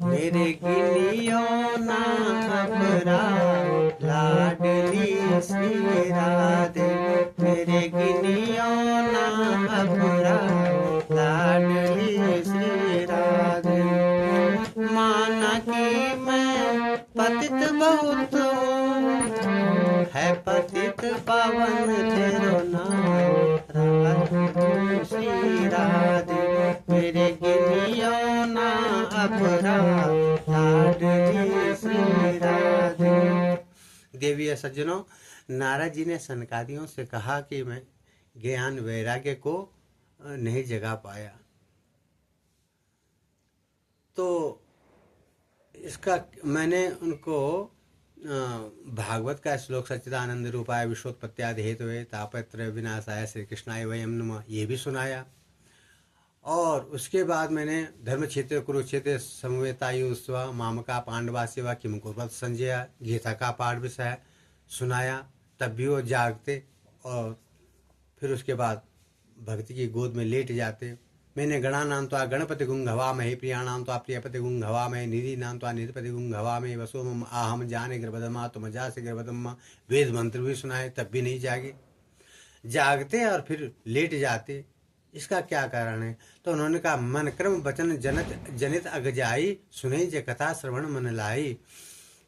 मेरे गिलियो ना घबराओ लाडली श्री राधे, मेरे गिलियो ना घबराओ लाडली श्री राधे। माना कि मैं पतित बहुत हूँ, है पतित पावन तेरो नाम राधे श्री राधे, मेरे गिलियो ना घबराओ लाडली श्री राधे। देवी सज्जनों, नारद जी ने सनकादियों से कहा कि मैं ज्ञान वैराग्य को नहीं जगा पाया, तो इसका मैंने उनको भागवत का श्लोक सच्चिदानंद रूपाय विश्वोत्पत्त्यादि हेतवे तापत्रय विनाशाय श्री कृष्णाय वयम नमः ये भी सुनाया। और उसके बाद मैंने धर्म क्षेत्र कुरुक्षेत्र समवेतायुस्व मामका पांडवा सेवा किम कुर्वत संजय गीता का पाठ विषय सुनाया। तब भी वो जागते और फिर उसके बाद भक्ति की गोद में लेट जाते। मैंने गणानां त्वा गणपति गुं घवामहे, प्रियाणां त्वा प्रियपति गुं घवामहे, निधिनां त्वा निधिपति गुं घवामहे, वसोमम आहम जाने गर्भदमा तुम जासे गर्भदमा। वेद मंत्र भी सुनाए, तब भी नहीं जागे। जागते और फिर लेट जाते, इसका क्या कारण है? तो उन्होंने कहा मन क्रम वचन जनित अगजाई, सुने जे कथा श्रवण मन लाई।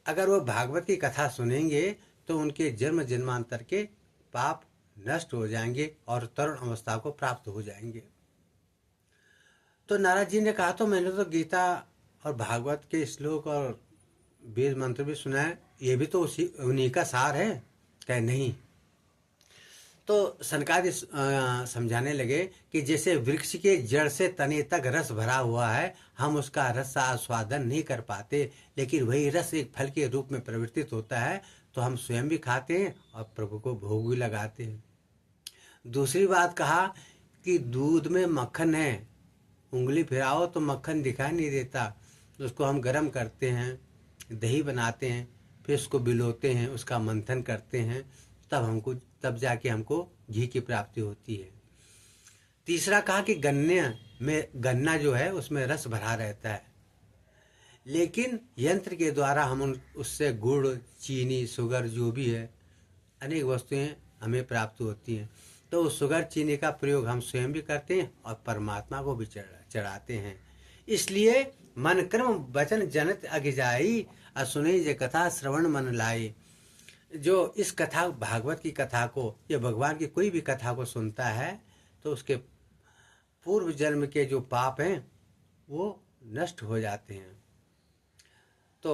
अगर वो भागवत की कथा सुनेंगे तो उनके जन्म जन्मांतर के पाप नष्ट हो जाएंगे और तरुण अवस्था को प्राप्त हो जाएंगे। तो नारद जी ने कहा तो मैंने तो गीता और भागवत के श्लोक और वेद मंत्र भी सुना है, ये भी तो उन्हीं का सार है। कहे नहीं। तो सनकादि समझाने लगे कि जैसे वृक्ष के जड़ से तने तक रस भरा हुआ है, हम उसका रस आस्वादन नहीं कर पाते, लेकिन वही रस एक फल के रूप में परिवर्तित होता है, तो हम स्वयं भी खाते हैं और प्रभु को भोग भी लगाते हैं। दूसरी बात कहा कि दूध में मक्खन है, उंगली फिराओ तो मक्खन दिखाई नहीं देता, उसको हम गर्म करते हैं, दही बनाते हैं, फिर उसको बिलोते हैं, उसका मंथन करते हैं, तब जाके हमको घी की प्राप्ति होती है। तीसरा कहा कि गन्ना जो है उसमें रस भरा रहता है, लेकिन यंत्र के द्वारा हम उससे गुड़, चीनी, शुगर जो भी है अनेक वस्तुएं हमें प्राप्त होती हैं। तो शुगर, चीनी का प्रयोग हम स्वयं भी करते हैं और परमात्मा को भी चढ़ाते हैं। इसलिए मन क्रम वचन जनित अगिजाई, सुने जे कथा श्रवण मन लाई। जो इस कथा भागवत की कथा को या भगवान की कोई भी कथा को सुनता है तो उसके पूर्व जन्म के जो पाप हैं वो नष्ट हो जाते हैं। तो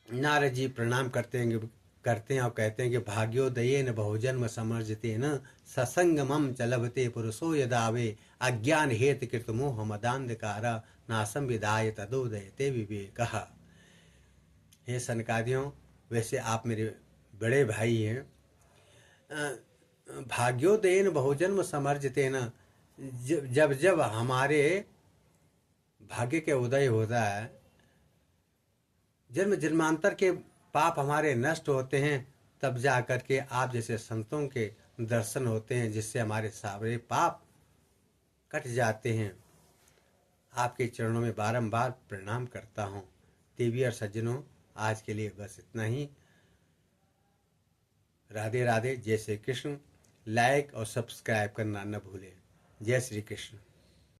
नारद जी प्रणाम करते हैं और कहते हैं कि भाग्योदयेन बहुजन्म समर्जितेन ससंगमम च लभते पुरुषो यदावे अज्ञान हेत कृत मोह मदांधकार नासम विदाय तदोदयते विवेकः। हे सनकादियों, वैसे आप मेरे बड़े भाई हैं। भाग्योदयेन बहुजन्म समर्जितेन, जब जब हमारे भाग्य के उदय होता है, जन्म जन्मांतर के पाप हमारे नष्ट होते हैं, तब जा कर के आप जैसे संतों के दर्शन होते हैं, जिससे हमारे सारे पाप कट जाते हैं। आपके चरणों में बारंबार प्रणाम करता हूँ। देवी और सज्जनों, आज के लिए बस इतना ही। राधे राधे। जय श्री कृष्ण। लाइक और सब्सक्राइब करना न भूलें। जय श्री कृष्ण।